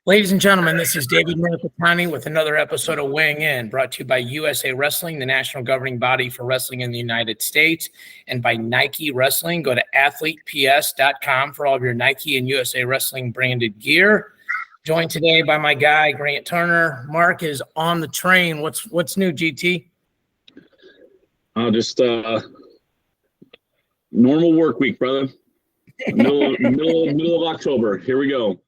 Ladies and gentlemen, this is David Mirikitani with another episode of Weighing In, brought to you by USA Wrestling, the national governing body for wrestling in the United States, and by Nike Wrestling. Go to athleteps.com for all of your Nike and USA Wrestling branded gear. Joined today by my guy, Grant Turner. Mark is on the train. What's new, GT? Just normal work week, brother. Middle of October. Here we go.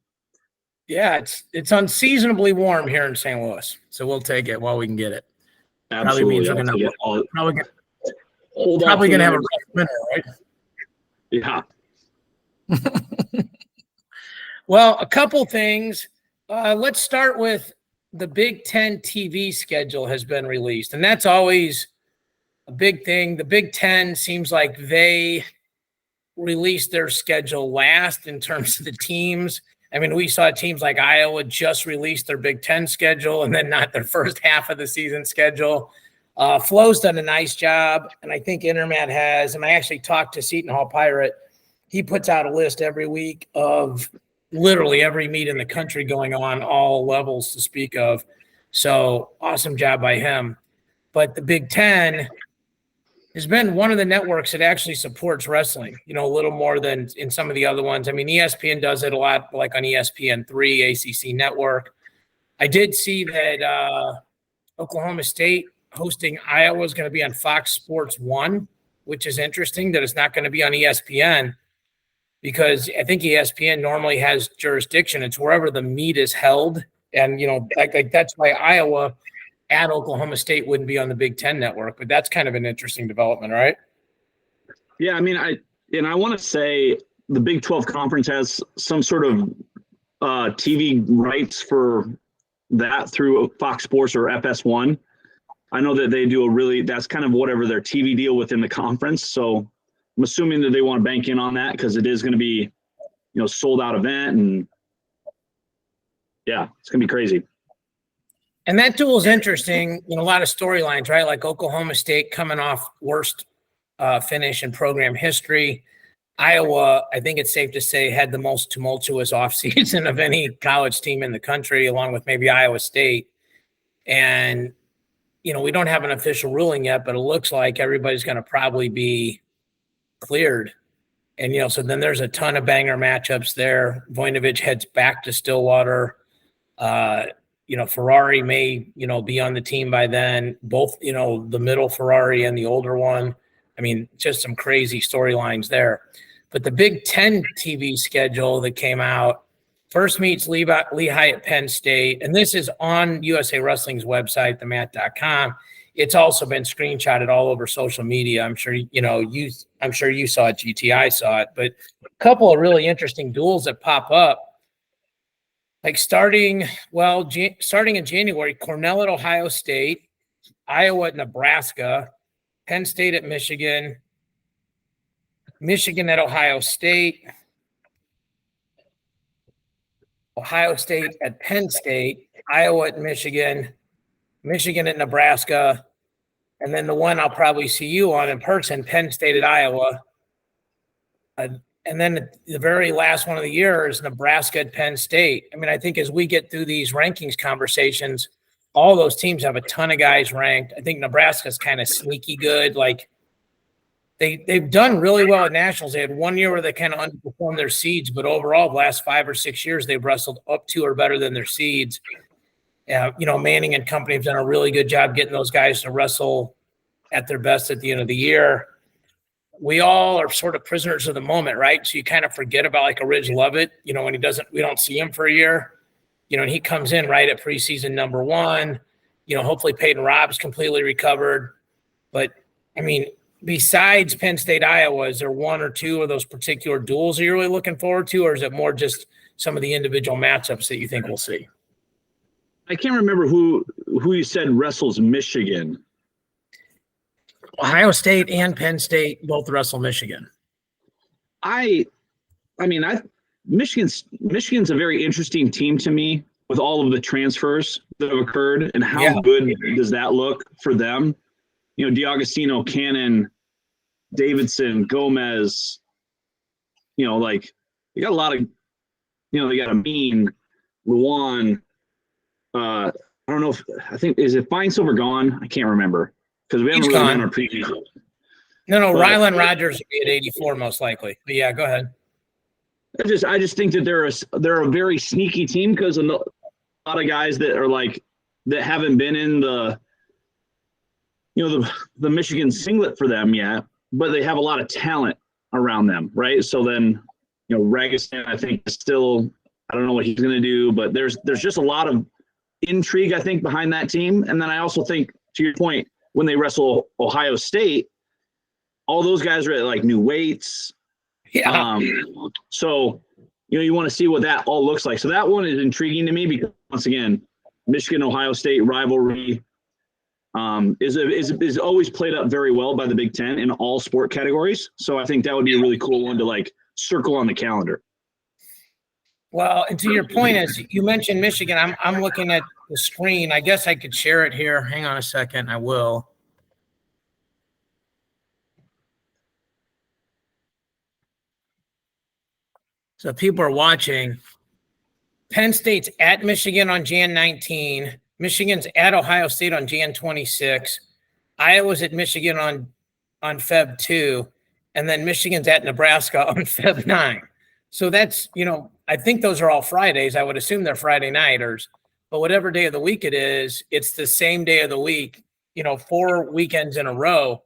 Yeah, it's unseasonably warm here in St. Louis, so we'll take it while we can get it. Absolutely. Probably gonna have a rough winter, right? Yeah. Well, a couple things. Let's start with the Big Ten TV schedule has been released, and that's always a big thing. The Big Ten seems like they release their schedule last in terms of the teams. I mean, we saw teams like Iowa just release their Big Ten schedule and then not their first half of the season schedule. Flo's done a nice job, and I think Intermat has. And I actually talked to Seton Hall Pirate. He puts out a list every week of literally every meet in the country going on, all levels to speak of. So awesome job by him. But the Big Ten has been one of the networks that actually supports wrestling, a little more than in some of the other ones. I mean, ESPN does it a lot, like on ESPN3, ACC Network. I did see that Oklahoma State hosting Iowa is going to be on Fox Sports 1, which is interesting that it's not going to be on ESPN because I think ESPN normally has jurisdiction. It's wherever the meet is held. And, like that's why Iowa at Oklahoma State wouldn't be on the Big Ten network, but that's kind of an interesting development, right? Yeah, I mean, I want to say the Big 12 Conference has some sort of TV rights for that through Fox Sports or FS1. I know that they do that's kind of whatever their TV deal within the conference. So I'm assuming that they want to bank in on that because it is going to be, sold out event, and yeah, it's going to be crazy. And that duel is interesting. A lot of storylines, right? Like Oklahoma State coming off worst finish in program history. Iowa, I think it's safe to say, had the most tumultuous offseason of any college team in the country, along with maybe Iowa State. And, we don't have an official ruling yet, but it looks like everybody's going to probably be cleared. And, so then there's a ton of banger matchups there. Voinovich heads back to Stillwater. Ferrari may, be on the team by then. Both, the middle Ferrari and the older one. I mean, just some crazy storylines there. But the Big Ten TV schedule that came out, first meets Lehigh at Penn State. And this is on USA Wrestling's website, themat.com. It's also been screenshotted all over social media. I'm sure, you saw it, GTI saw it. But a couple of really interesting duels that pop up. Like starting in January, Cornell at Ohio State, Iowa at Nebraska, Penn State at Michigan, Michigan at Ohio State, Ohio State at Penn State, Iowa at Michigan, Michigan at Nebraska, and then the one I'll probably see you on in person, Penn State at Iowa. And then the very last one of the year is Nebraska at Penn State. I mean, I think as we get through these rankings conversations, all those teams have a ton of guys ranked. I think Nebraska's kind of sneaky good. Like they've done really well at nationals. They had 1 year where they kind of underperformed their seeds, but overall, the last 5 or 6 years, they've wrestled up to or better than their seeds. Manning and company have done a really good job getting those guys to wrestle at their best at the end of the year. We all are sort of prisoners of the moment, right? So you kind of forget about like a Ridge Lovett, when we don't see him for a year, and he comes in right at preseason number 1, hopefully Peyton Robb's completely recovered. But I mean, besides Penn State, Iowa, is there one or two of those particular duels you're really looking forward to, or is it more just some of the individual matchups that you think we'll see? I can't remember who you said wrestles Michigan. Ohio State and Penn State both wrestle Michigan. Michigan's a very interesting team to me with all of the transfers that have occurred, and how good does that look for them? D'Agostino, Cannon, Davidson, Gomez, they got a lot of, they got Amin, Luan. I don't know I think, is it Fine Silver gone? I can't remember because we haven't really done our preview. No, Rylan Rogers will be at 84 most likely. But yeah, go ahead. I just think that they're a very sneaky team because a lot of guys that are like that haven't been in the Michigan singlet for them yet, but they have a lot of talent around them, right? So then Ragastan, I think, is still, I don't know what he's going to do, but there's just a lot of intrigue, I think, behind that team. And then I also think, to your point, when they wrestle Ohio State, all those guys are at like new weights. Yeah. So, you want to see what that all looks like. So that one is intriguing to me because, once again, Michigan-Ohio State rivalry is always played up very well by the Big Ten in all sport categories. So I think that would be a really cool one to like circle on the calendar. Well, and to your point, as you mentioned Michigan, I'm looking at the screen. I guess I could share it here. Hang on a second. I will. So people are watching. Penn State's at Michigan on Jan 19. Michigan's at Ohio State on Jan 26. Iowa's at Michigan on Feb 2. And then Michigan's at Nebraska on Feb 9. So that's, I think those are all Fridays. I would assume they're Friday nighters. But whatever day of the week it is, it's the same day of the week, 4 weekends in a row,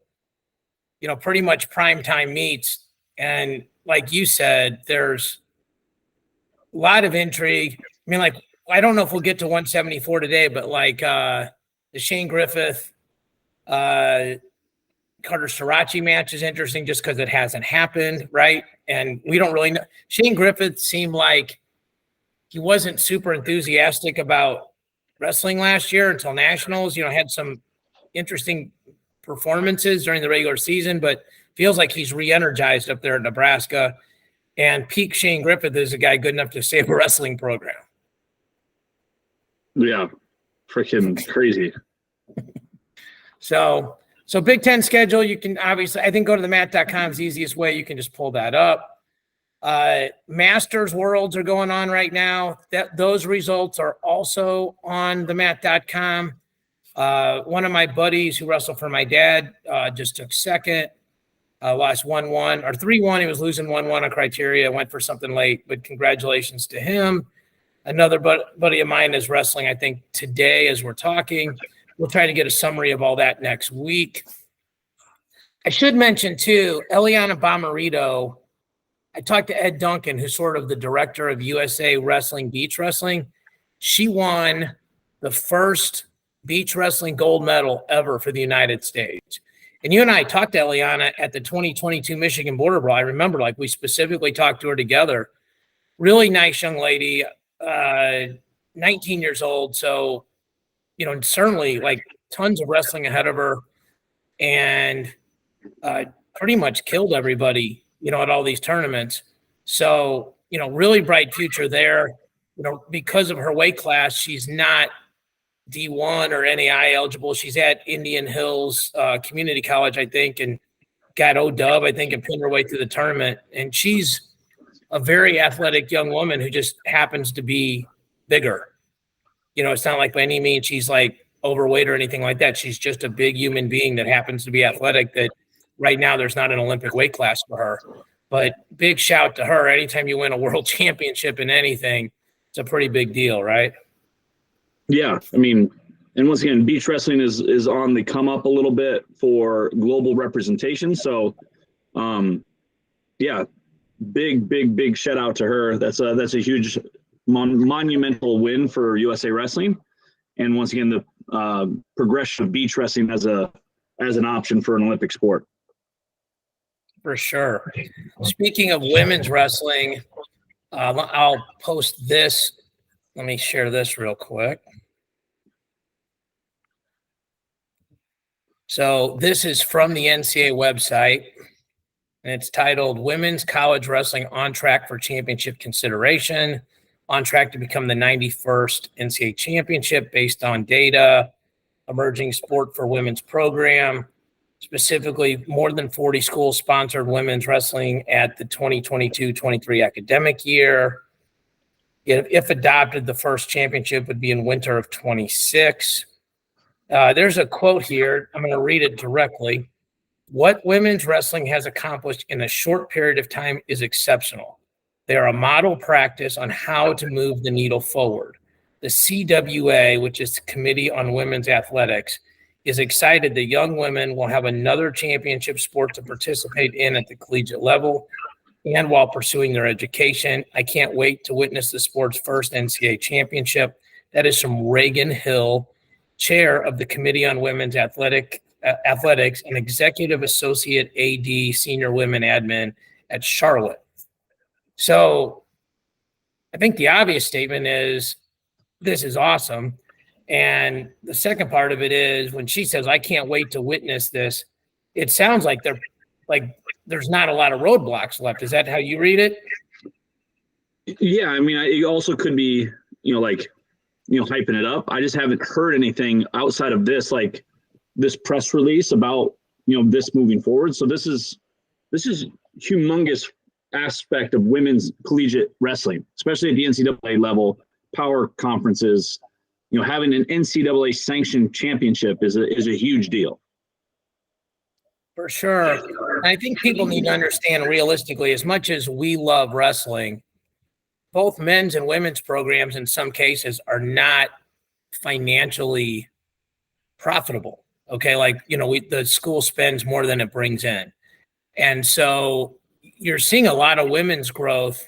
pretty much primetime meets. And like you said, there's a lot of intrigue. I mean, I don't know if we'll get to 174 today, but the Shane Griffith, Carter Sirachi match is interesting just because it hasn't happened, right? And we don't really know. Shane Griffith seemed like he wasn't super enthusiastic about wrestling last year until nationals. Had some interesting performances during the regular season, but feels like he's re-energized up there in Nebraska. And peak Shane Griffith is a guy good enough to save a wrestling program. Yeah, freaking crazy. So Big Ten schedule, you can obviously, I think, go to the mat.com is the easiest way. You can just pull that up. Masters Worlds are going on right now. Those results are also on the mat.com. One of my buddies who wrestled for my dad just took second. Lost 1-1 or 3-1. He was losing 1-1 on criteria. Went for something late, but congratulations to him. Another buddy of mine is wrestling, I think, today as we're talking. We'll try to get a summary of all that next week. I should mention, too, Eliana Bomarito. I talked to Ed Duncan, who's sort of the director of USA Wrestling Beach Wrestling. She won the first beach wrestling gold medal ever for the United States. And you and I talked to Eliana at the 2022 Michigan Border Brawl. I remember, we specifically talked to her together. Really nice young lady, 19 years old. So, certainly, tons of wrestling ahead of her and pretty much killed everybody, at all these tournaments. So, really bright future there. Because of her weight class, she's not D1 or NAI eligible. She's at Indian Hills Community College, I think, and got O-Dub, I think, and pinned her way through the tournament. And she's a very athletic young woman who just happens to be bigger. It's not like by any means she's overweight or anything like that. She's just a big human being that happens to be athletic that right now there's not an Olympic weight class for her. But big shout to her. Anytime you win a world championship in anything, it's a pretty big deal, right? Yeah, I mean, and once again, beach wrestling is on the come up a little bit for global representation. So, yeah, big shout out to her. That's a huge monumental win for USA Wrestling, and once again, the progression of beach wrestling as an option for an Olympic sport. For sure. Speaking of women's wrestling, I'll post this. Let me share this real quick. So this is from the NCAA website, and it's titled Women's College Wrestling on Track for Championship Consideration, on track to become the 91st NCAA championship based on data, emerging sport for women's program. Specifically, more than 40 schools sponsored women's wrestling at the 2022-23 academic year. If adopted, the first championship would be in winter of 26. There's a quote here. I'm going to read it directly. What women's wrestling has accomplished in a short period of time is exceptional. They are a model practice on how to move the needle forward. The CWA, which is the Committee on Women's Athletics, is excited that young women will have another championship sport to participate in at the collegiate level and while pursuing their education. I can't wait to witness the sport's first NCAA championship. That is from Reagan Hill, chair of the Committee on Women's Athletics and Executive Associate AD Senior Women Admin at Charlotte. So I think the obvious statement is this is awesome. And the second part of it is when she says, I can't wait to witness this, it sounds like there's not a lot of roadblocks left. Is that how you read it? Yeah. I mean, it also could be, hyping it up. I just haven't heard anything outside of this, like this press release about, this moving forward. So this is humongous aspect of women's collegiate wrestling, especially at the NCAA level, power conferences, having an NCAA sanctioned championship is a huge deal. For sure. And I think people need to understand realistically, as much as we love wrestling, both men's and women's programs in some cases are not financially profitable. Okay. The school spends more than it brings in. And so you're seeing a lot of women's growth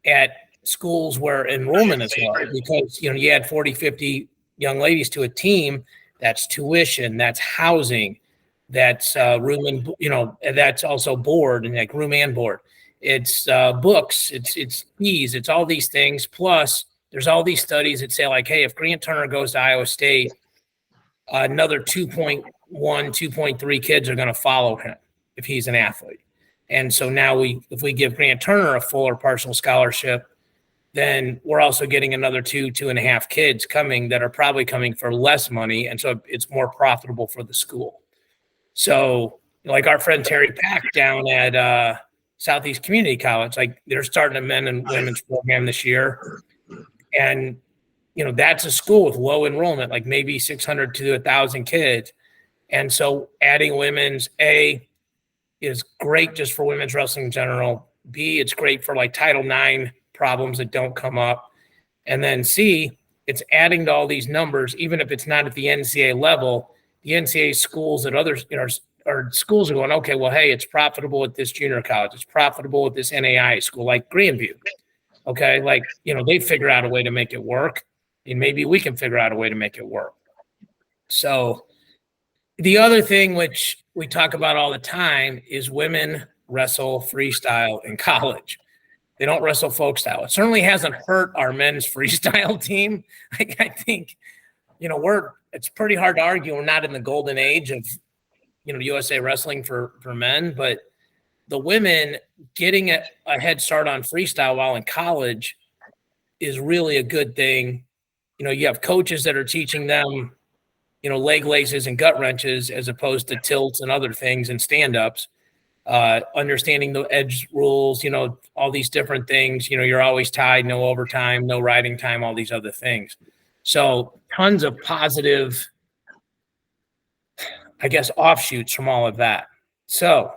at schools where enrollment is low because, you add 40, 50 young ladies to a team, that's tuition, that's housing, that's room and, that's also board and like room and board. It's books, it's fees, it's all these things. Plus there's all these studies that say like, hey, if Grant Turner goes to Iowa State, another 2.1, 2.3 kids are going to follow him if he's an athlete. And so now if we give Grant Turner a full or partial scholarship, then we're also getting another 2.5 kids coming that are probably coming for less money. And so it's more profitable for the school. So like our friend Terry Pack down at Southeast Community College, like they're starting a men and women's program this year. And, that's a school with low enrollment, like maybe 600 to 1,000 kids. And so adding women's is great just for women's wrestling in general. B, it's great for like Title IX problems that don't come up. And then C, it's adding to all these numbers, even if it's not at the NCAA level. The NCAA schools at others, or schools are going, okay, well, hey, it's profitable at this junior college. It's profitable at this NAI school like Grandview. Okay, they figure out a way to make it work. And maybe we can figure out a way to make it work. So the other thing which we talk about all the time is women wrestle freestyle in college. They don't wrestle folk style. It certainly hasn't hurt our men's freestyle team. I think, it's pretty hard to argue we're not in the golden age of, USA wrestling for men, but the women getting a head start on freestyle while in college is really a good thing. You have coaches that are teaching them, leg laces and gut wrenches as opposed to tilts and other things and stand-ups, understanding the edge rules, all these different things. You're always tied, no overtime, no riding time, all these other things. So tons of positive, I guess, offshoots from all of that. So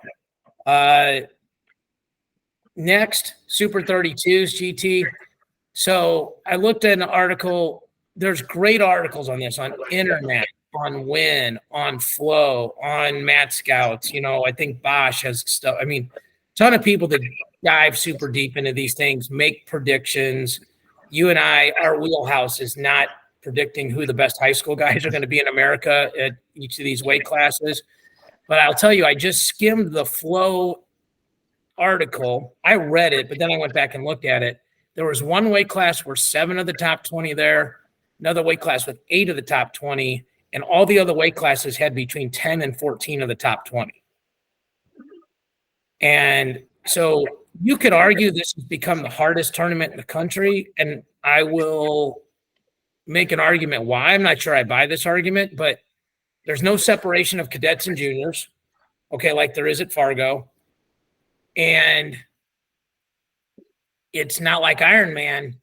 next, Super 32s, GT. So I looked at an article. There's great articles on this on internet, on Win, on Flow, on Mat Scouts. I think Bosch has stuff. I mean, a ton of people that dive super deep into these things, make predictions. You and I, our wheelhouse is not predicting who the best high school guys are going to be in America at each of these weight classes. But I'll tell you, I just skimmed the Flow article. I read it, but then I went back and looked at it. There was one weight class where 7 of the top 20 there, another weight class with 8 of the top 20, and all the other weight classes had between 10 and 14 of the top 20. And so you could argue this has become the hardest tournament in the country, and I will make an argument why. I'm not sure I buy this argument, but there's no separation of cadets and juniors, okay, like there is at Fargo. And it's not like Ironman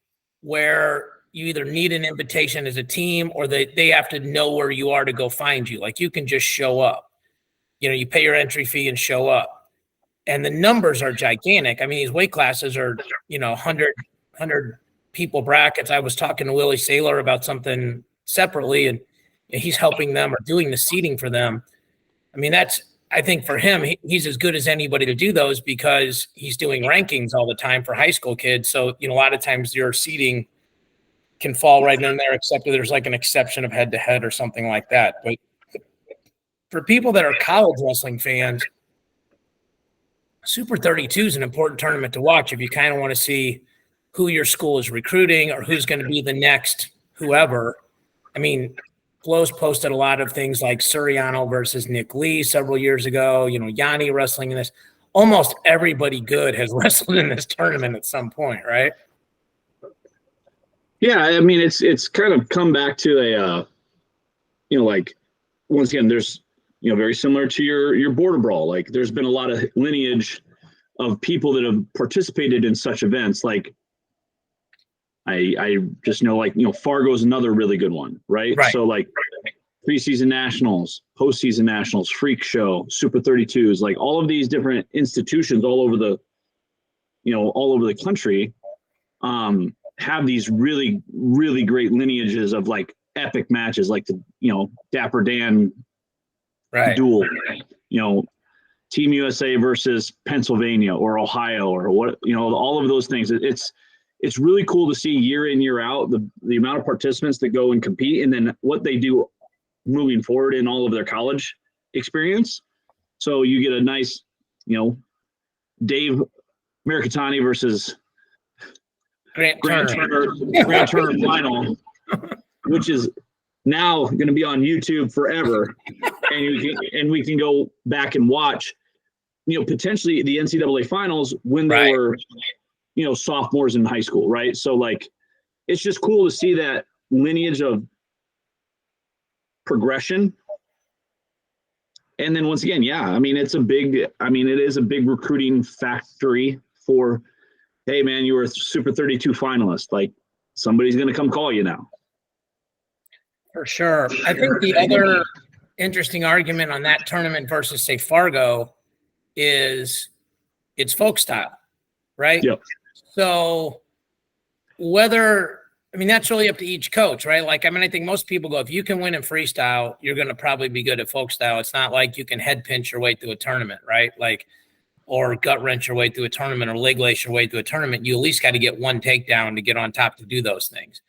where you either need an invitation as a team or they have to know where you are to go find you. Like you can just show up. You pay your entry fee and show up. And the numbers are gigantic. I mean, these weight classes are, 100 people brackets. I was talking to Willie Saylor about something separately, and he's helping them or doing the seating for them. I mean, I think for him, he's as good as anybody to do those because he's doing rankings all the time for high school kids. So, a lot of times your seating can fall right in there, except that there's like an exception of head-to-head or something like that. But for people that are college wrestling fans, Super 32 is an important tournament to watch if you kind of want to see who your school is recruiting or who's going to be the next whoever. I mean, Flo's posted a lot of things like Suriano versus Nick Lee several years ago, Yanni wrestling in this. Almost everybody good has wrestled in this tournament at some point, right? Yeah, I mean, it's kind of come back to a, like, once again, there's, very similar to your border brawl. Like, there's been a lot of lineage of people that have participated in such events. Like, I just know, like, Fargo's another really good one, right? So, like, preseason nationals, postseason nationals, freak show, Super 32s, like all of these different institutions all over the country have these really, really great lineages of like epic matches, like the, Dapper Dan duel, Team USA versus Pennsylvania or Ohio or what, all of those things. It's really cool to see year in, year out, the amount of participants that go and compete and then what they do moving forward in all of their college experience. So you get a nice, Dave Mirikitani versus Grant Turner final, which is now going to be on YouTube forever. And we can go back and watch, potentially the NCAA finals when they were, sophomores in high school. Right. So like, it's just cool to see that lineage of progression. And then once again, it is a big recruiting factory for, hey man, you were a Super 32 finalist. Like somebody's going to come call you now. For sure. I think the other interesting argument on that tournament versus say Fargo is it's folk style, right? Yep. So that's really up to each coach, right? Like, I think most people go, if you can win in freestyle, you're going to probably be good at folk style. It's not like you can head pinch your way through a tournament, right? Like, or gut wrench your way through a tournament or leg lace your way through a tournament. You at least got to get one takedown to get on top to do those things.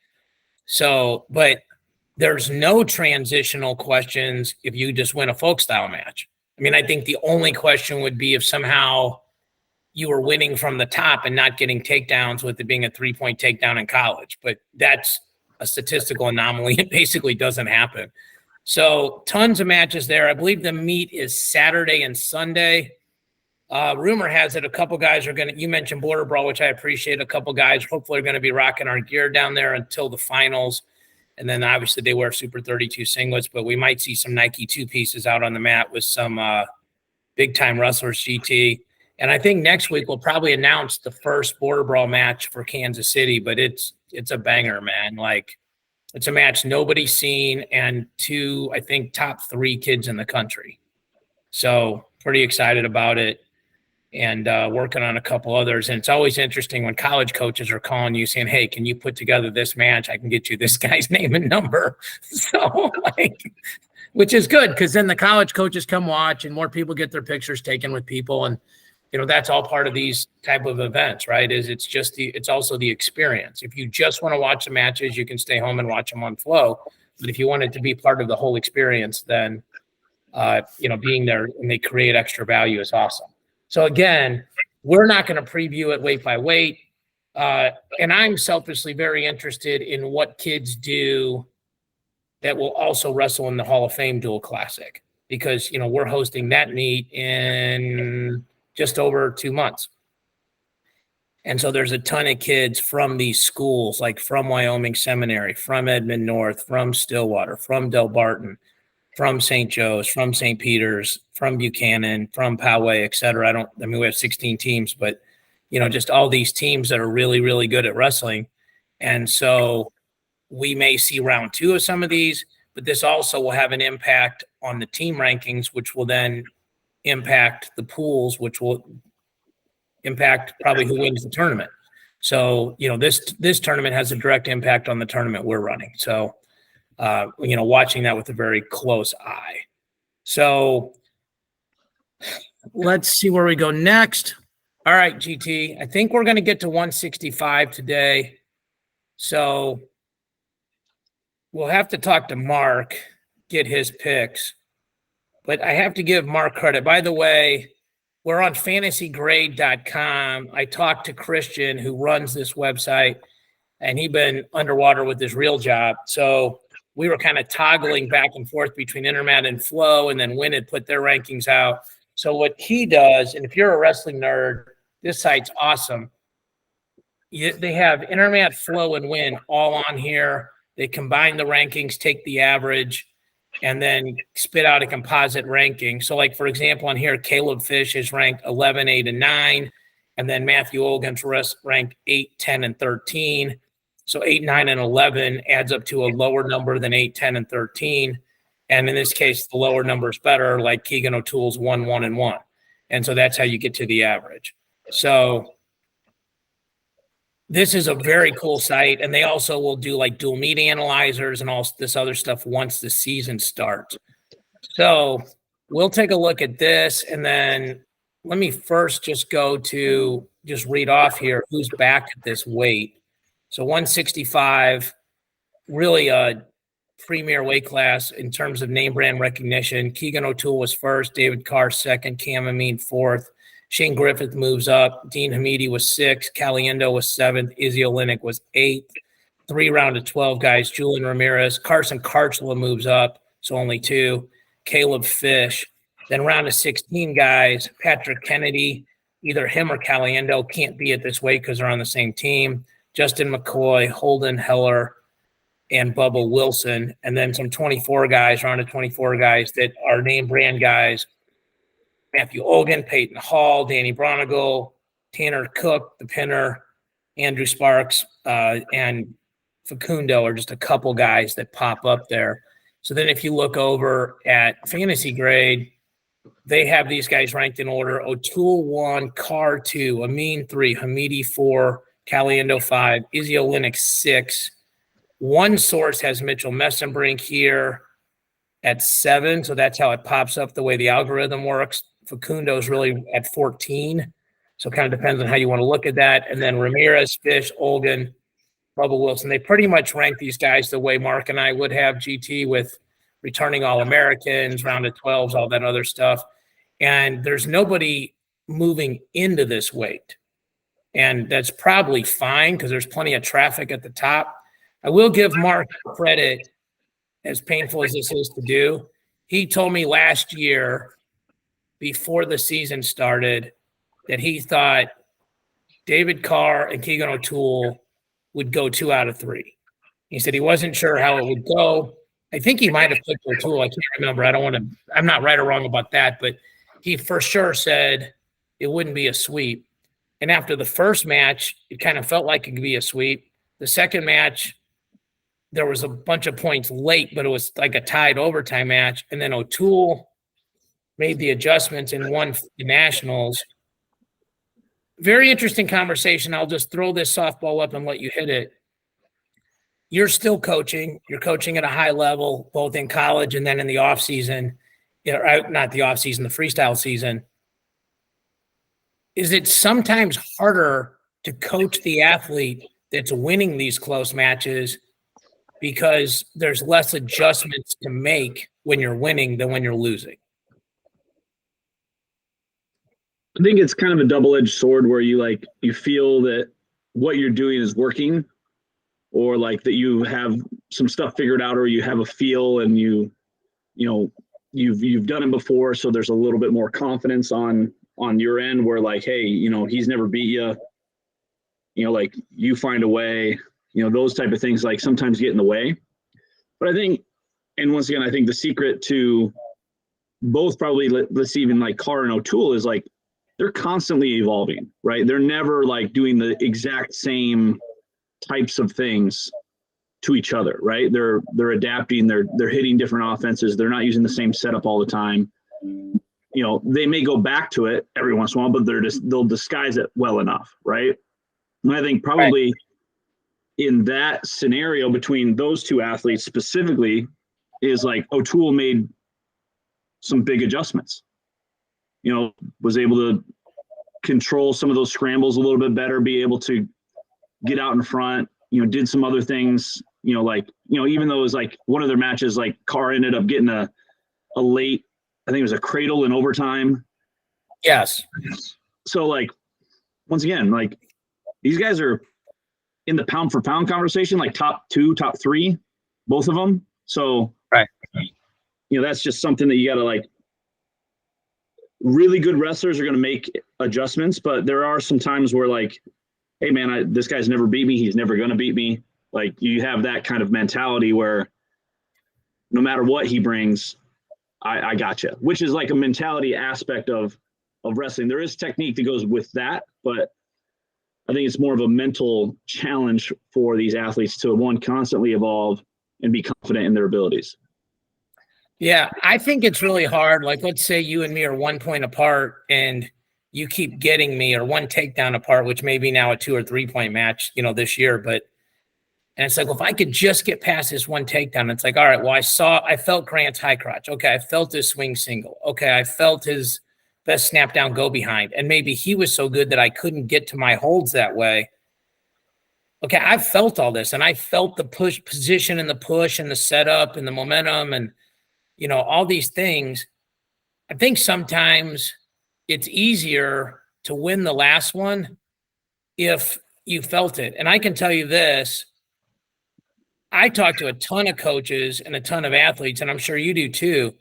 So, but there's no transitional questions if you just win a folk style match. I think the only question would be if somehow you were winning from the top and not getting takedowns with it being a 3-point takedown in college. But that's a statistical anomaly. It basically doesn't happen. So tons of matches there. I believe the meet is Saturday and Sunday. Rumor has it a couple guys are going to – you mentioned Border Brawl, which I appreciate. A couple guys hopefully are going to be rocking our gear down there until the finals. And then obviously they wear Super 32 singlets, but we might see some Nike 2 pieces out on the mat with some big-time wrestlers, GT. And I think next week we'll probably announce the first Border Brawl match for Kansas City, but it's a banger, man. Like, it's a match nobody's seen and 2, I think, top 3 kids in the country. So pretty excited about it and working on a couple others. And it's always interesting when college coaches are calling you saying, hey, can you put together this match? I can get you this guy's name and number. So, which is good because then the college coaches come watch and more people get their pictures taken with people. And that's all part of these type of events, right? It's also the experience. If you just want to watch the matches, you can stay home and watch them on Flow. But if you want it to be part of the whole experience, then, being there and they create extra value is awesome. So again, we're not going to preview it weight by weight. And I'm selfishly very interested in what kids do that will also wrestle in the Hall of Fame Dual Classic because, we're hosting that meet in just over 2 months. And so there's a ton of kids from these schools, like from Wyoming Seminary, from Edmond North, from Stillwater, from Del Barton, from St. Joe's, from St. Peter's, from Buchanan, from Poway, et cetera. We have 16 teams, but, just all these teams that are really, really good at wrestling. And so we may see round 2 of some of these, but this also will have an impact on the team rankings, which will then impact the pools, which will impact probably who wins the tournament. So, this tournament has a direct impact on the tournament we're running. So, watching that with a very close eye. So let's see where we go next. All right, GT, I think we're going to get to 165 today. So we'll have to talk to Mark, get his picks. But I have to give Mark credit. By the way, we're on fantasygrade.com. I talked to Christian, who runs this website, and he'd been underwater with his real job. So we were kind of toggling back and forth between Intermat and Flow, and then Win had put their rankings out. So what he does, and if you're a wrestling nerd, this site's awesome. They have Intermat, Flow, and Win all on here. They combine the rankings, take the average, and then spit out a composite ranking. So, like, for example, on here, Caleb Fish is ranked 11, 8, and 9. And then Matthew Olgen's ranked 8, 10, and 13. So 8, 9, and 11 adds up to a lower number than 8, 10, and 13. And in this case, the lower number is better, like Keegan O'Toole's 1, 1, and 1. And so that's how you get to the average. So this is a very cool site. And they also will do like dual meet analyzers and all this other stuff once the season starts. So we'll take a look at this. And then let me first just read off here who's back at this weight. So 165, really a premier weight class in terms of name brand recognition. Keegan O'Toole was first, David Carr second, Cam Amin fourth. Shane Griffith moves up. Dean Hamidi was sixth. Caliendo was seventh. Izzy Olenek was eighth. 3 round of 12 guys. Julian Ramirez. Carson Karchla moves up, so only 2. Caleb Fish. Then round of 16 guys. Patrick Kennedy, either him or Caliendo can't be at this weight because they're on the same team. Justin McCoy, Holden Heller, and Bubba Wilson. And then some 24 guys, round of 24 guys that are name brand guys. Matthew Olgen, Peyton Hall, Danny Bronigal, Tanner Cook, the pinner, Andrew Sparks, and Facundo are just a couple guys that pop up there. So then if you look over at Fantasy Grade, they have these guys ranked in order. O'Toole 1, Carr 2, Amin 3, Hamidi 4, Caliendo 5, Izzy Olenek 6. One source has Mitchell Messenbrink here at 7, so that's how it pops up the way the algorithm works. Facundo's really at 14, so it kind of depends on how you want to look at that. And then Ramirez, Fish, Olgen, Bubba Wilson. They pretty much rank these guys the way Mark and I would have, GT, with returning All-Americans, round of 12s, all that other stuff. And there's nobody moving into this weight. And that's probably fine because there's plenty of traffic at the top. I will give Mark credit, as painful as this is to do. He told me last year, before the season started, that he thought David Carr and Keegan O'Toole would go 2 out of 3. He said he wasn't sure how it would go. I think he might have picked O'Toole. I can't remember. I'm not right or wrong about that, but he for sure said it wouldn't be a sweep. And after the first match, it kind of felt like it could be a sweep. The second match, there was a bunch of points late, but it was like a tied overtime match. And then O'Toole made the adjustments and won the Nationals. Very interesting conversation. I'll just throw this softball up and let you hit it. You're still coaching. You're coaching at a high level, both in college and then in the off season. Not the off season, the freestyle season. Is it sometimes harder to coach the athlete that's winning these close matches because there's less adjustments to make when you're winning than when you're losing? I think it's kind of a double-edged sword where you feel that what you're doing is working, or like that you have some stuff figured out, or you have a feel and you've done it before. So there's a little bit more confidence on your end where like, hey, he's never beat you, like you find a way, those type of things like sometimes get in the way. But I think, and once again, I think the secret to both probably let's even like Carr and O'Toole is like, they're constantly evolving, right? They're never like doing the exact same types of things to each other, right? They're adapting, they're hitting different offenses. They're not using the same setup all the time. You know, they may go back to it every once in a while, but they'll disguise it well enough, right? And I think probably in that scenario between those two athletes specifically is like O'Toole made some big adjustments. You know, was able to control some of those scrambles a little bit better, be able to get out in front, you know, did some other things, you know, like, you know, even though it was like one of their matches, like Carr ended up getting a late, I think it was a cradle in overtime. Yes. So like, once again, like these guys are in the pound for pound conversation, like top 2, top 3, both of them. So, right. You know, that's just something that you got to like, really good wrestlers are going to make adjustments, but there are some times where like, hey man, this guy's never beat me. He's never going to beat me. Like you have that kind of mentality where no matter what he brings, I got you, which is like a mentality aspect of wrestling. There is technique that goes with that, but I think it's more of a mental challenge for these athletes to one, constantly evolve and be confident in their abilities. Yeah, I think it's really hard. Like, let's say you and me are 1 point apart and you keep getting me, or one takedown apart, which may be now a 2 or 3 point match, you know, this year. And it's like, well, if I could just get past this one takedown, it's like, all right, well, I felt Grant's high crotch. Okay, I felt his swing single. Okay, I felt his best snap down go behind. And maybe he was so good that I couldn't get to my holds that way. Okay, I felt all this, and I felt the push position and the push and the setup and the momentum and, you know, all these things. I think sometimes it's easier to win the last one if you felt it. And I can tell you this, I talk to a ton of coaches and a ton of athletes, and I'm sure you do too.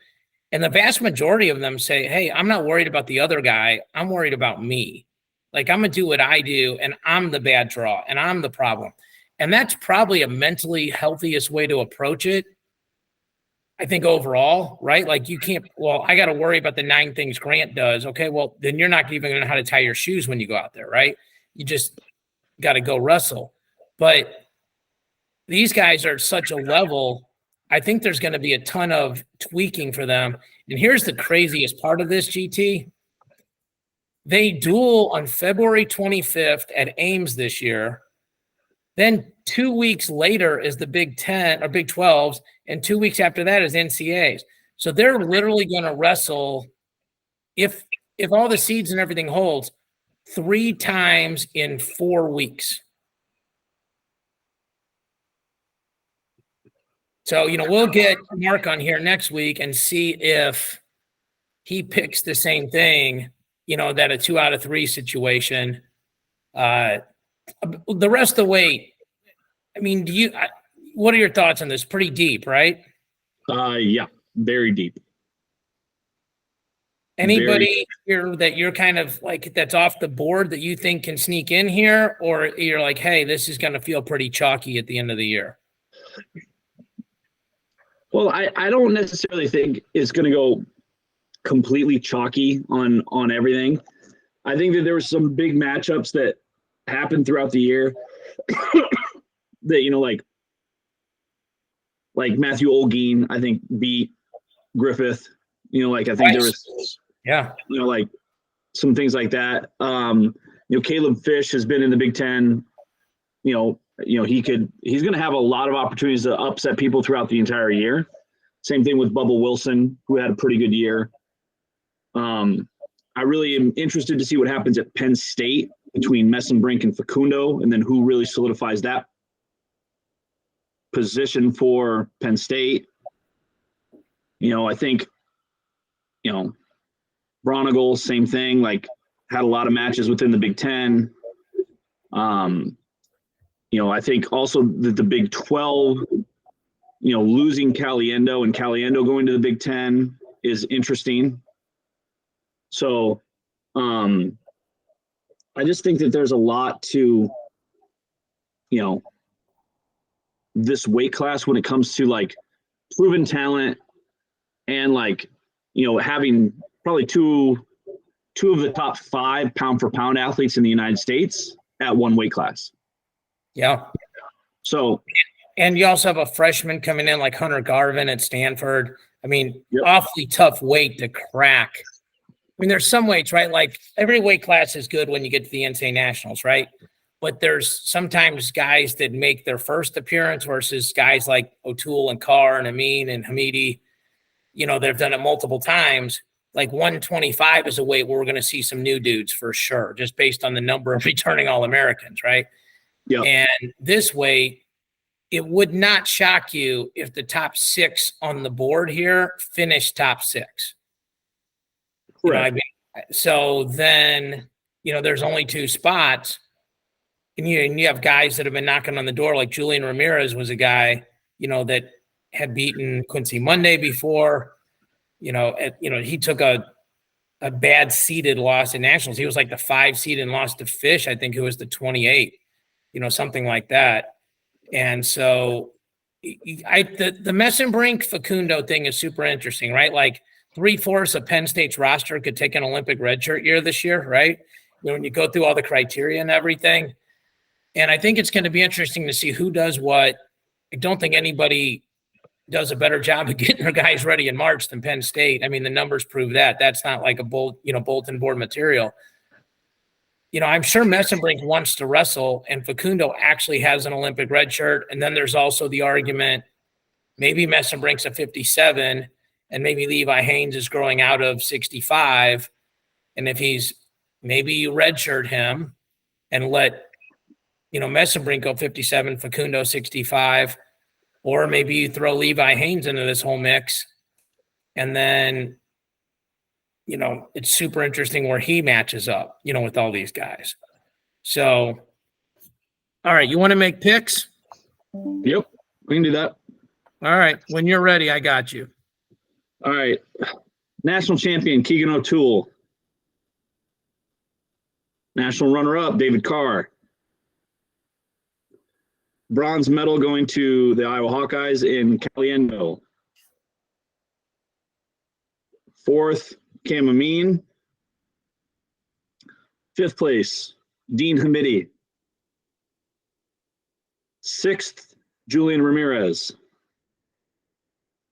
And the vast majority of them say, hey, I'm not worried about the other guy. I'm worried about me. Like, I'm going to do what I do, and I'm the bad draw, and I'm the problem. And that's probably a mentally healthiest way to approach it, I think, overall, right? Like, you can't, well, I got to worry about the 9 things Grant does. Okay, well, then you're not even going to know how to tie your shoes when you go out there, right? You just got to go wrestle. But these guys are at such a level, I think there's going to be a ton of tweaking for them. And here's the craziest part of this, GT. They duel on February 25th at Ames this year. Then 2 weeks later is the Big 10 or Big 12s, and 2 weeks after that is NCAAs. So they're literally going to wrestle, if all the seeds and everything holds, 3 times in 4 weeks. So, you know, we'll get Mark on here next week and see if he picks the same thing, you know, that a 2 out of 3 situation. The rest of the weight, I mean, what are your thoughts on this? Pretty deep, right? Yeah, very deep. Anybody here that you're kind of like, that's off the board that you think can sneak in here, or you're like, hey, this is going to feel pretty chalky at the end of the year? Well, I don't necessarily think it's going to go completely chalky on everything. I think that there were some big matchups that happened throughout the year that, you know, like Matthew Olguin, I think, beat Griffith. You know, like I think there was, yeah, you know, like some things like that. You know, Caleb Fish has been in the Big Ten. You know, he's going to have a lot of opportunities to upset people throughout the entire year. Same thing with Bubba Wilson, who had a pretty good year. I really am interested to see what happens at Penn State between Messenbrink and Facundo, and then who really solidifies that position for Penn State. You know, I think, you know, Bronigal, same thing, like had a lot of matches within the Big Ten. You know, I think also that the Big 12, you know, losing Caliendo and Caliendo going to the Big 10 is interesting. So I just think that there's a lot to, you know, this weight class when it comes to like proven talent and like, you know, having probably two of the top 5 pound for pound athletes in the United States at one weight class. Yeah. So, and you also have a freshman coming in like Hunter Garvin at Stanford. I mean, Yep. awfully tough weight to crack. I mean, there's some weights, right? Like every weight class is good when you get to the NCAA nationals, right? But there's sometimes guys that make their first appearance versus guys like O'Toole and Carr and Amin and Hamidi, you know, they've done it multiple times. Like 125 is a weight where we're going to see some new dudes for sure, just based on the number of returning All-Americans, right? yeah, And this weight, it would not shock you if the top 6 on the board here finish top 6. You know, I mean, so then, you know, there's only 2 spots. And you have guys that have been knocking on the door, like Julian Ramirez was a guy, you know, that had beaten Quincy Monday before. You know, he took a bad seeded loss in nationals. He was like the 5 seed and lost to Fish, I think, who was the 28, you know, something like that. And so the Messenbrink Facundo thing is super interesting, right? Like 3/4 of Penn State's roster could take an Olympic redshirt year this year, right? You know, when you go through all the criteria and everything. And I think it's going to be interesting to see who does what. I don't think anybody does a better job of getting their guys ready in March than Penn State. I mean, the numbers prove that. That's not like a bulletin board material. You know, I'm sure Messenbrink wants to wrestle, and Facundo actually has an Olympic red shirt. And then there's also the argument, maybe Messenbrink's a 57, and maybe Levi Haynes is growing out of 65. And if maybe you redshirt him and let, you know, Messenbrink go 57, Facundo 65, or maybe you throw Levi Haynes into this whole mix, and then, you know, it's super interesting where he matches up, you know, with all these guys. So, all right, you want to make picks? Yep, we can do that. All right, when you're ready, I got you. All right, national champion Keegan O'Toole, national runner-up David Carr. Bronze medal going to the Iowa Hawkeyes in Caliendo. 4th, Cam Amin. 5th place, Dean Hamidi. 6th, Julian Ramirez.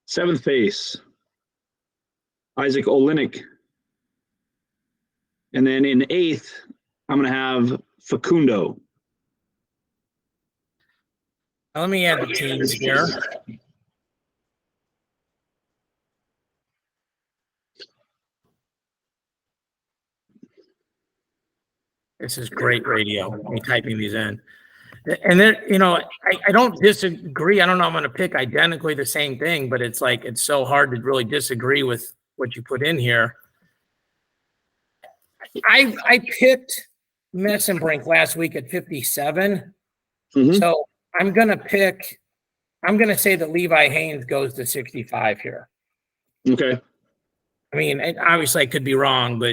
7th place, Isaac Olenek. And then in 8th, I'm going to have Facundo. Now, let me add the teams here. This is great radio. Me typing these in. And then, you know, I don't disagree. I don't know I'm going to pick identically the same thing, but it's like it's so hard to really disagree with what you put in here. I picked Messenbrink last week at 57. Mm-hmm. So I'm going to say that Levi Haynes goes to 65 here. Okay. I mean, obviously I could be wrong,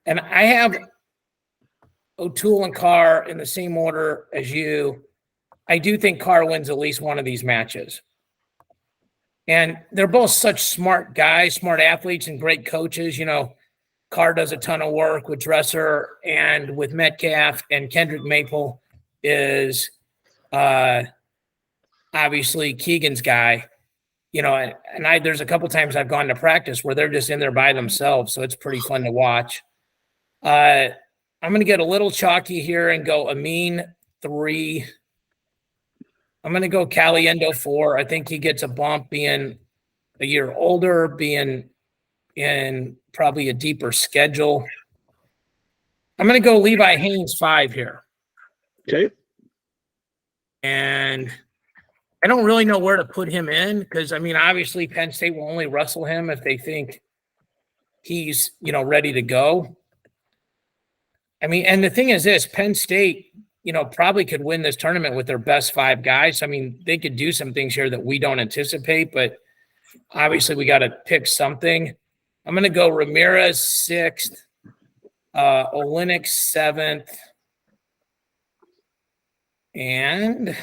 and I have O'Toole and Carr in the same order as you. I do think Carr wins at least one of these matches. And they're both such smart guys, smart athletes, and great coaches. You know, Carr does a ton of work with Dresser and with Metcalf, and Kendrick Maple is obviously Keegan's guy. You know, and there's a couple times I've gone to practice where they're just in there by themselves, so it's pretty fun to watch. I'm going to get a little chalky here and go Amin 3. I'm going to go Caliendo 4. I think he gets a bump being a year older, being in probably a deeper schedule. I'm going to go Levi Haynes 5 here. Okay. And I don't really know where to put him in because, I mean, obviously Penn State will only wrestle him if they think he's, you know, ready to go. I mean, and the thing is this, Penn State, you know, probably could win this tournament with their best 5 guys. I mean, they could do some things here that we don't anticipate, but obviously we got to pick something. I'm going to go Ramirez 6th, Olenek 7th, and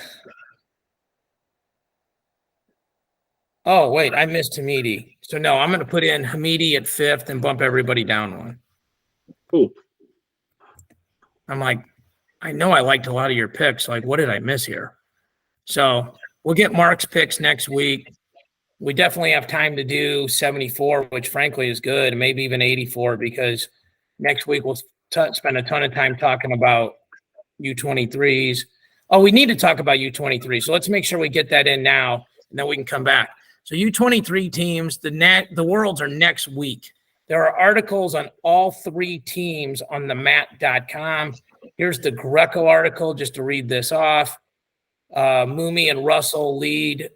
oh, wait, I missed Hamidi. So, no, I'm going to put in Hamidi at 5th and bump everybody down 1. Cool. I'm like, I know I liked a lot of your picks. Like, what did I miss here? So we'll get Mark's picks next week. We definitely have time to do 74, which frankly is good, and maybe even 84, because next week we'll spend a ton of time talking about U23s. Oh, we need to talk about U23. So let's make sure we get that in now, and then we can come back. So U23 teams, the Worlds are next week. There are articles on all three teams on the mat.com. Here's the Greco article, just to read this off. Mooney and Russell lead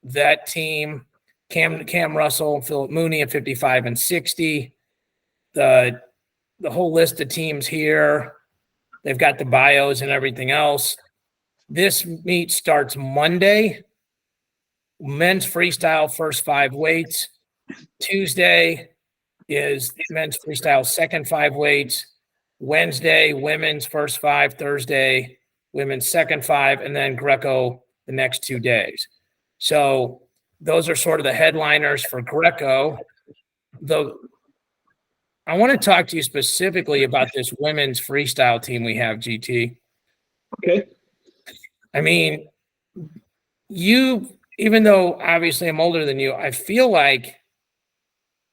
that team. Cam Russell, Philip Mooney at 55 and 60. The whole list of teams here. They've got the bios and everything else. This meet starts Monday. Men's freestyle first 5 weights. Tuesday is men's freestyle second 5 weights. Wednesday, women's first 5. Thursday, women's second 5, and then Greco the next 2 days. So those are sort of the headliners for Greco. I want to talk to you specifically about this women's freestyle team we have, GT. Okay. I mean, even though obviously I'm older than you, I feel like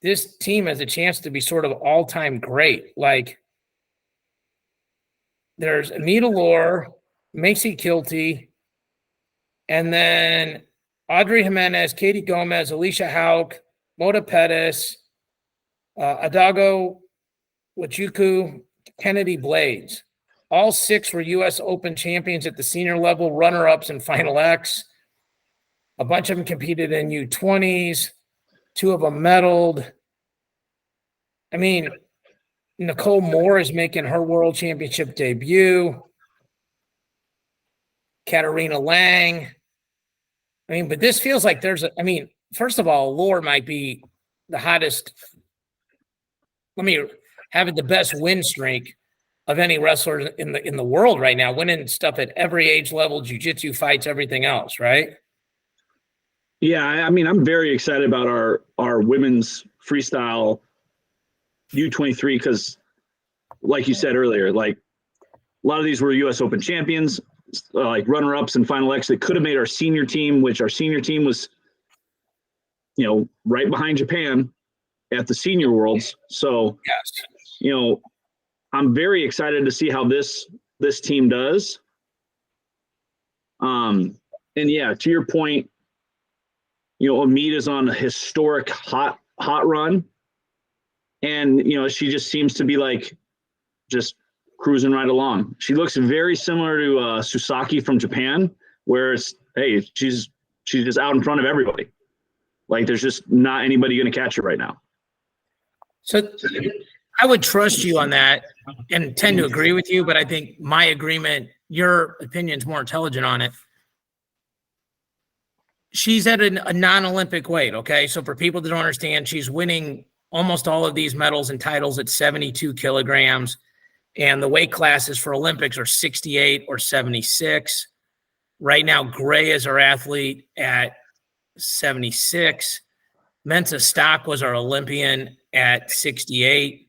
this team has a chance to be sort of all-time great. Like, there's Anita Lohr, Macy Kilty, and then Audrey Jimenez, Katie Gomez, Alicia Hauk, Moda Pettis, Adago Wachuku, Kennedy Blades. All 6 were U.S. Open champions at the senior level, runner-ups in Final X. A bunch of them competed in U20s. 2 of them medaled. I mean, Nicole Moore is making her world championship debut. Katarina Lang. I mean, but this feels like first of all, Lohr might be the hottest. Having the best win streak of any wrestler in the world right now, winning stuff at every age level, jiu-jitsu fights, everything else, right? Yeah, I mean, I'm very excited about our women's freestyle U23 because, like you said earlier, like a lot of these were U.S. Open champions, like runner-ups and Final X that could have made our senior team, which our senior team was, right behind Japan at the Senior Worlds. So, yes. I'm very excited to see how this team does. And yeah, to your point, Amit is on a historic hot run. And, she just seems to be like just cruising right along. She looks very similar to Susaki from Japan, where she's just out in front of everybody. Like there's just not anybody going to catch her right now. So I would trust you on that and tend to agree with you, but I think your opinion's more intelligent on it. She's at a non-Olympic weight, okay? So for people that don't understand, she's winning almost all of these medals and titles at 72 kilograms, and the weight classes for Olympics are 68 or 76. Right now, Gray is our athlete at 76. Mensa Stock was our Olympian at 68.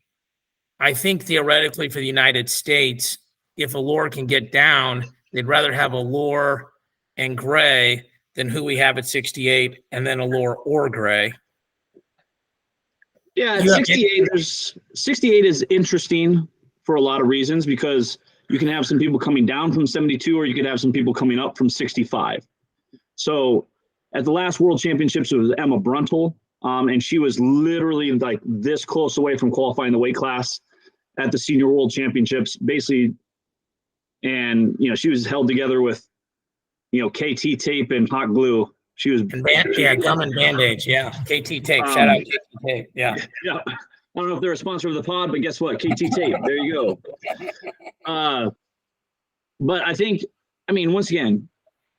I think theoretically for the United States, if a Lohr can get down, they'd rather have a Lohr and Gray than who we have at 68, and then a Lohr or Gray. Yeah, 68 is interesting for a lot of reasons because you can have some people coming down from 72 or you could have some people coming up from 65. So at the last World Championships, it was Emma Bruntel, and she was literally like this close away from qualifying the weight class at the Senior World Championships, basically. And, she was held together with, KT tape and hot glue. She was gum and Band-Aids. Yeah. KT tape. Shout out KT tape. Yeah. Yeah. I don't know if they're a sponsor of the pod, but guess what? KT tape. There you go. But I think, once again,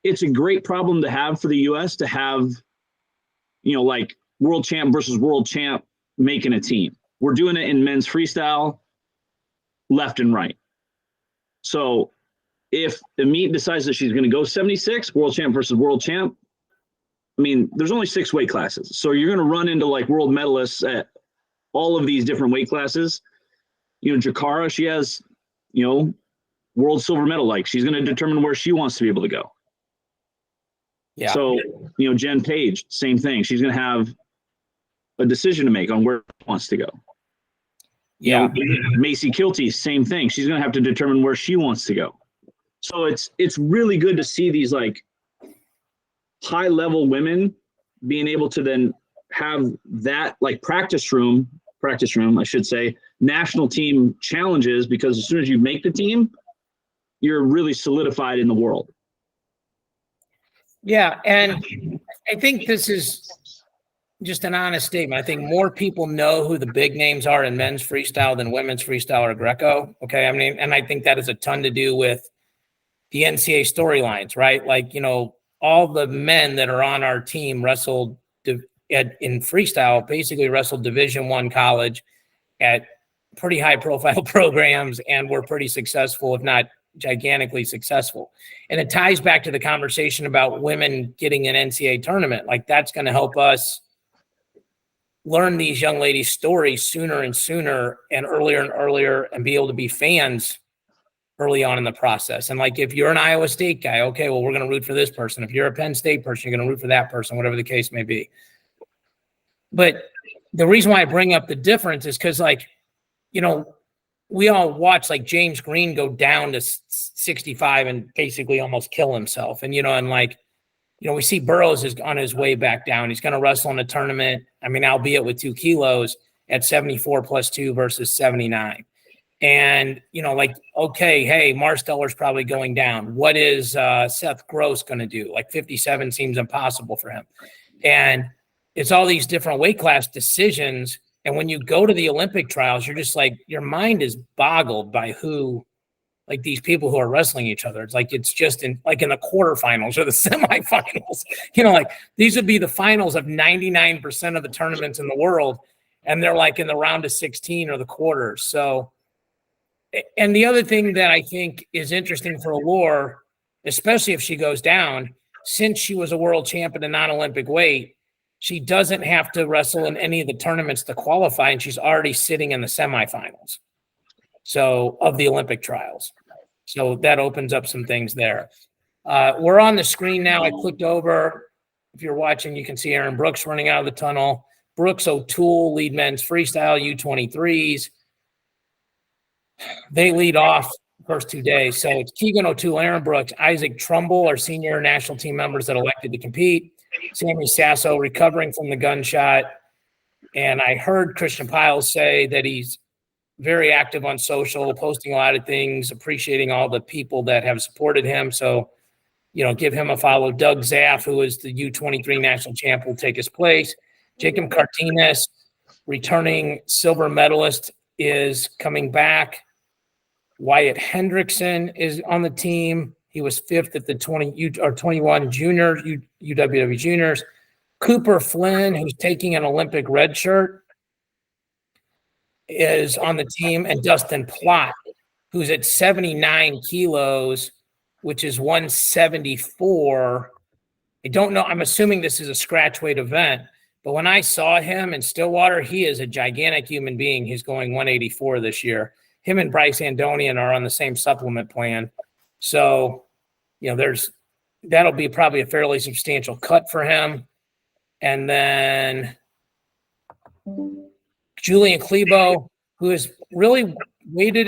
it's a great problem to have for the U.S. to have, like world champ versus world champ making a team. We're doing it in men's freestyle left and right. So if Amit decides that she's going to go 76, world champ versus world champ, there's only 6 weight classes. So you're going to run into like world medalists at all of these different weight classes. Jakara, she has, world silver medal. Like she's going to determine where she wants to be able to go. Yeah. So, Jen Page, same thing. She's going to have a decision to make on where she wants to go. Yeah. Macy Kilty, same thing. She's going to have to determine where she wants to go. So it's really good to see these like high level women being able to then have that like practice room, I should say, national team challenges, because as soon as you make the team, you're really solidified in the world. Yeah. And I think this is just an honest statement. I think more people know who the big names are in men's freestyle than women's freestyle or Greco. Okay. I mean, and I think that has a ton to do with the NCAA storylines, right? Like, all the men that are on our team wrestled in freestyle, basically wrestled Division I college at pretty high profile programs and were pretty successful, if not gigantically successful. And it ties back to the conversation about women getting an NCAA tournament. Like, that's going to help us learn these young ladies' stories sooner and sooner and earlier and be able to be fans early on in the process. And like, if you're an Iowa State guy, okay, well, we're going to root for this person. If you're a Penn State person, you're going to root for that person, whatever the case may be. But the reason why I bring up the difference is because, like, we all watch like James Green go down to 65 and basically almost kill himself. And, we see Burroughs is on his way back down. He's going to wrestle in a tournament. I mean, albeit with 2 kilos at 74 plus 2 versus 79. And, okay, hey, Marsteller's probably going down. What is Seth Gross going to do? Like 57 seems impossible for him. And it's all these different weight class decisions. And when you go to the Olympic trials, you're just like, your mind is boggled by like these people who are wrestling each other. It's like, it's just in the quarterfinals or the semifinals, like these would be the finals of 99% of the tournaments in the world. And they're like in the round of 16 or the quarters. So, and the other thing that I think is interesting for Allure, especially if she goes down, since she was a world champion in non-Olympic weight, she doesn't have to wrestle in any of the tournaments to qualify, and she's already sitting in the semifinals. So of the Olympic trials. So that opens up some things there. We're on the screen now. I clicked over. If you're watching, you can see Aaron Brooks running out of the tunnel. Brooks O'Toole lead men's freestyle, U23s. They lead off the first 2 days. So it's Keegan O'Toole, Aaron Brooks, Isaac Trumbull, our senior national team members that elected to compete. Sammy Sasso recovering from the gunshot. And I heard Christian Piles say that he's very active on social, posting a lot of things, appreciating all the people that have supported him. So, give him a follow. Doug Zaff, who is the U23 national champ, will take his place. Jacob Cardenas, returning silver medalist, is coming back. Wyatt Hendrickson is on the team. He was 5th at the 21 junior UWW juniors. Cooper Flynn, who's taking an Olympic red shirt, is on the team. And Dustin Plott, who's at 79 kilos, which is 174. I don't know. I'm assuming this is a scratch weight event. But when I saw him in Stillwater, he is a gigantic human being. He's going 184 this year. Him and Bryce Andonian are on the same supplement plan. So, that'll be probably a fairly substantial cut for him. And then Julian Klebo, who has really waited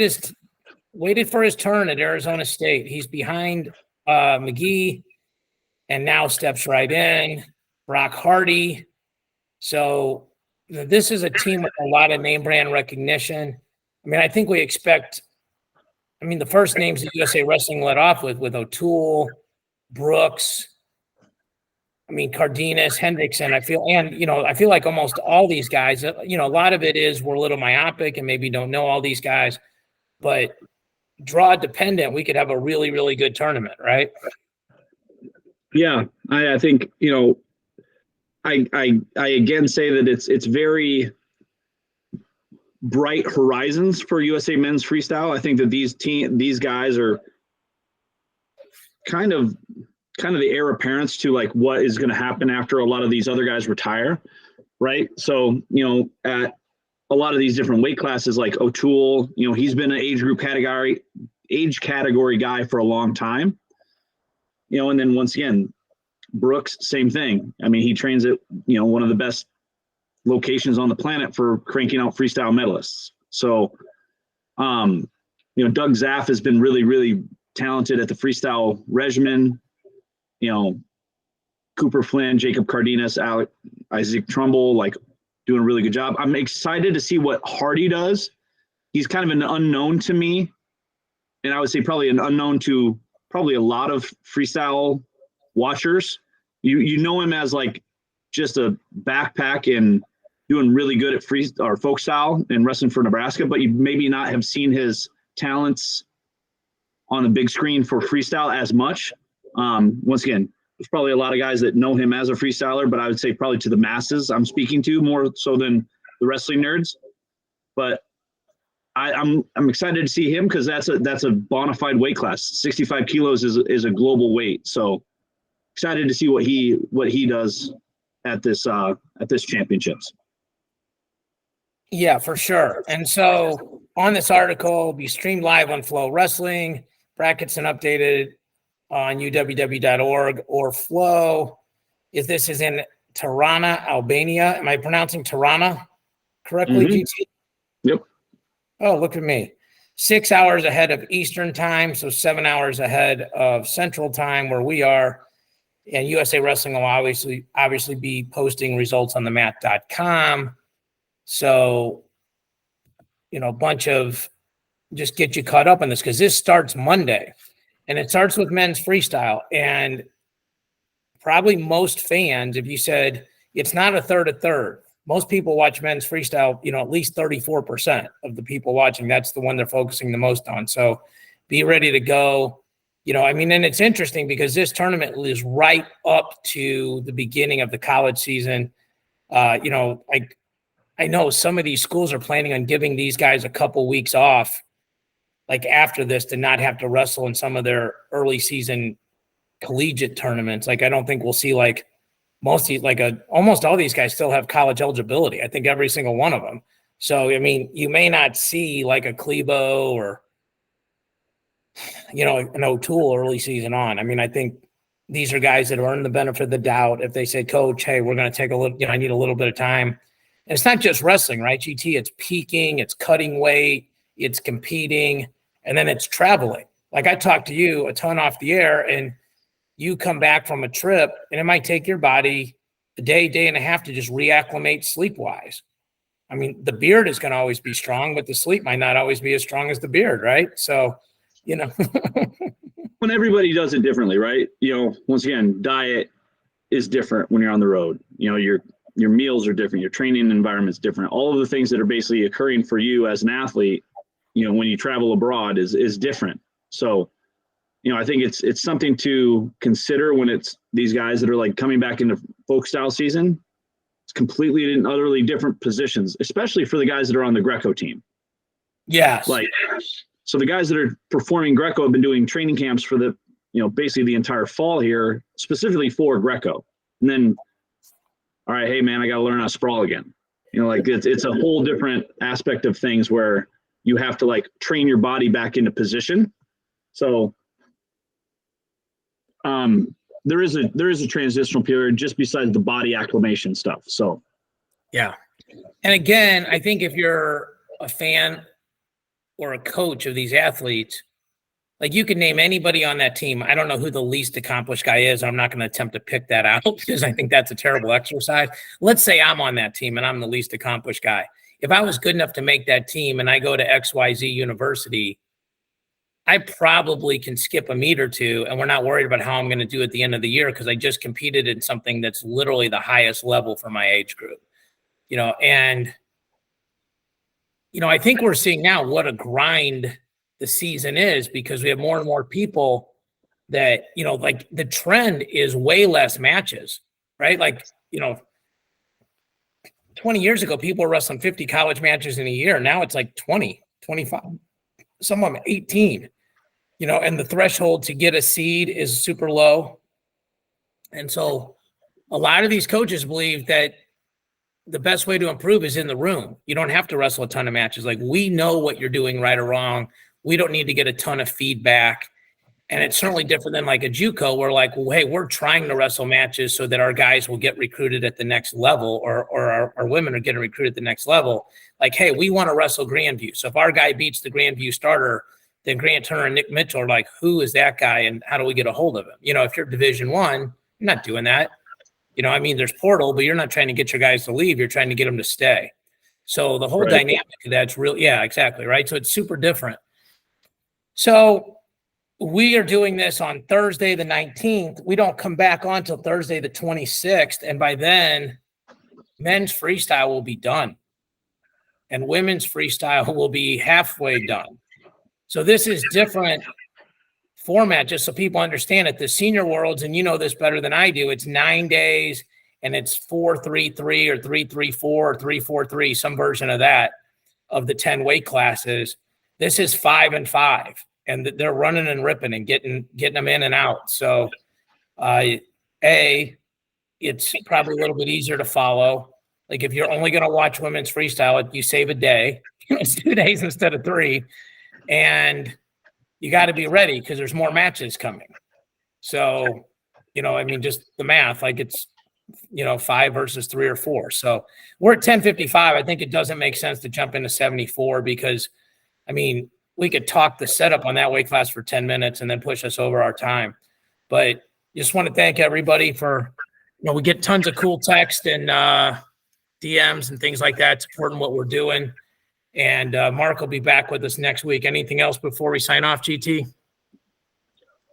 for his turn at Arizona State. He's behind McGee and now steps right in. Brock Hardy. So this is a team with a lot of name brand recognition. I mean, I think we expect – the first names that USA Wrestling led off with O'Toole, Brooks, Cardenas, Hendrickson. I feel like almost all these guys, a lot of it is we're a little myopic and maybe don't know all these guys. But draw dependent, we could have a really, really good tournament, right? Yeah, I think, I again say that it's very bright horizons for USA men's freestyle. I think that these guys are kind of the heir apparents to like what is going to happen after a lot of these other guys retire, right? So, at a lot of these different weight classes, like O'Toole, he's been an age category guy for a long time, and then once again, Brooks, same thing. I mean, he trains at, one of the best locations on the planet for cranking out freestyle medalists. So, Doug Zaff has been really, really talented at the freestyle regimen. Cooper Flynn, Jacob Cardenas, Isaac Trumbull, like doing a really good job. I'm excited to see what Hardy does. He's kind of an unknown to me. And I would say probably an unknown to probably a lot of freestyle watchers. You know him as like just a backpack and doing really good at folk style and wrestling for Nebraska, but you maybe not have seen his talents on the big screen for freestyle as much. Once again, there's probably a lot of guys that know him as a freestyler, but I would say probably to the masses I'm speaking to more so than the wrestling nerds. But I'm excited to see him because that's a bona fide weight class. 65 kilos is a global weight. So excited to see what he does at this championships. Yeah, for sure. And so on this article, be streamed live on Flow Wrestling, brackets and updated on uww.org or Flow. This is in Tirana, Albania. Am I pronouncing Tirana correctly, GT? Yep. Oh, look at me. 6 hours ahead of Eastern time, so 7 hours ahead of Central time where we are. And USA Wrestling will obviously be posting results on themat.com. So, a bunch of just get you caught up on this because this starts Monday. And it starts with men's freestyle. And probably most fans, if you said it's not a third, most people watch men's freestyle, at least 34% of the people watching, that's the one they're focusing the most on. So be ready to go. And it's interesting because this tournament is right up to the beginning of the college season. I know some of these schools are planning on giving these guys a couple weeks off, like after this, to not have to wrestle in some of their early season collegiate tournaments. Like, I don't think we'll see almost all these guys still have college eligibility. I think every single one of them. So, you may not see like a Klebo or, an O'Toole early season on. I think these are guys that earn the benefit of the doubt. If they say, Coach, hey, we're going to take a little, I need a little bit of time. And it's not just wrestling, right, GT? It's peaking, it's cutting weight, it's competing, and then it's traveling. Like, I talked to you a ton off the air, and you come back from a trip, and it might take your body a day and a half to just reacclimate sleep-wise. The beard is going to always be strong, but the sleep might not always be as strong as the beard, right? So, When everybody does it differently, right? Once again, diet is different when you're on the road. Your meals are different. Your training environment's different. All of the things that are basically occurring for you as an athlete, when you travel abroad is different. So, I think it's something to consider when it's these guys that are like coming back into folk style season. It's completely and utterly different positions, especially for the guys that are on the Greco team. Yes. So the guys that are performing Greco have been doing training camps for the, basically the entire fall here, specifically for Greco. And then, all right, hey man, I got to learn how to sprawl again. It's a whole different aspect of things where you have to train your body back into position. So there is a transitional period just besides the body acclimation stuff. So, yeah. And again, I think if you're a fan or a coach of these athletes, like, you can name anybody on that team. I don't know who the least accomplished guy is. I'm not going to attempt to pick that out because I think that's a terrible exercise. Let's say I'm on that team and I'm the least accomplished guy. If I was good enough to make that team and I go to XYZ University, I probably can skip a meet or two, and we're not worried about how I'm going to do at the end of the year because I just competed in something that's literally the highest level for my age group. And I think we're seeing now what a grind the season is because we have more and more people that, the trend is way less matches, right? 20 years ago, people were wrestling 50 college matches in a year. Now it's like 20, 25, some of them 18, and the threshold to get a seed is super low. And so a lot of these coaches believe that the best way to improve is in the room. You don't have to wrestle a ton of matches. We know what you're doing right or wrong. We don't need to get a ton of feedback. And it's certainly different than like a JUCO where like, well, hey, we're trying to wrestle matches so that our guys will get recruited at the next level, or our women are getting recruited at the next level. Like, hey, we want to wrestle Grandview. So if our guy beats the Grandview starter, then Grant Turner and Nick Mitchell are like, who is that guy and how do we get a hold of him? You know, if you're Division I, you're not doing that. You know, I mean, there's portal, but you're not trying to get your guys to leave. You're trying to get them to stay. So the whole dynamic of that's real. Yeah, exactly. Right. So it's super different. So we are doing this on Thursday, the 19th. We don't come back on till Thursday, the 26th. And by then, men's freestyle will be done. And women's freestyle will be halfway done. So this is different format, just so people understand it. The Senior Worlds, and you know this better than I do, it's 9 days, and it's 4-3-3 or 3-3-4 or 3-4-3, some version of that, of the 10 weight classes. This is 5 and 5. And they're running and ripping and getting them in and out. So, it's probably a little bit easier to follow. Like if you're only going to watch women's freestyle, you save a day. It's 2 days instead of 3. And you got to be ready because there's more matches coming. So, you know, I mean, just the math, like it's, you know, 5 versus 3 or 4. So we're at 10:55. I think it doesn't make sense to jump into 74 because, I mean, we could talk the setup on that weight class for 10 minutes and then push us over our time. But just want to thank everybody for, you know, we get tons of cool text and DMs and things like that supporting what we're doing. And Mark will be back with us next week. Anything else before we sign off, GT?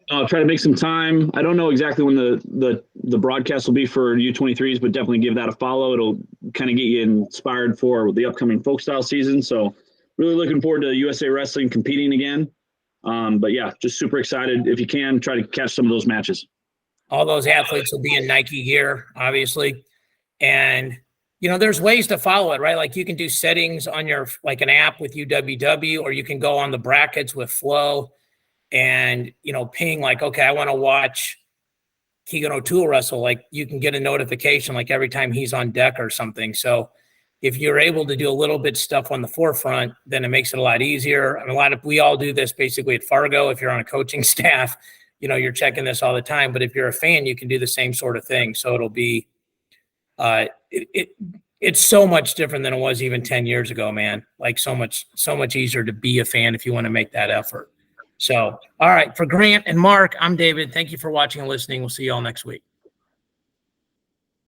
I'll try to make some time. I don't know exactly when the broadcast will be for U23s, but definitely give that a follow. It'll kind of get you inspired for the upcoming folk style season. So really looking forward to USA Wrestling competing again. But yeah, just super excited. If you can, try to catch some of those matches. All those athletes will be in Nike gear, obviously. And, you know, there's ways to follow it, right? Like you can do settings on your, like an app with UWW, or you can go on the brackets with Flow and, you know, ping like, okay, I want to watch Keegan O'Toole wrestle. Like you can get a notification like every time he's on deck or something. So if you're able to do a little bit stuff on the forefront, then it makes it a lot easier. I mean, we all do this basically at Fargo. If you're on a coaching staff, you know, you're checking this all the time, but if you're a fan, you can do the same sort of thing. So it'll be, it's so much different than it was even 10 years ago, man. Like so much easier to be a fan if you want to make that effort. So, all right, for Grant and Mark, I'm David. Thank you for watching and listening. We'll see you all next week.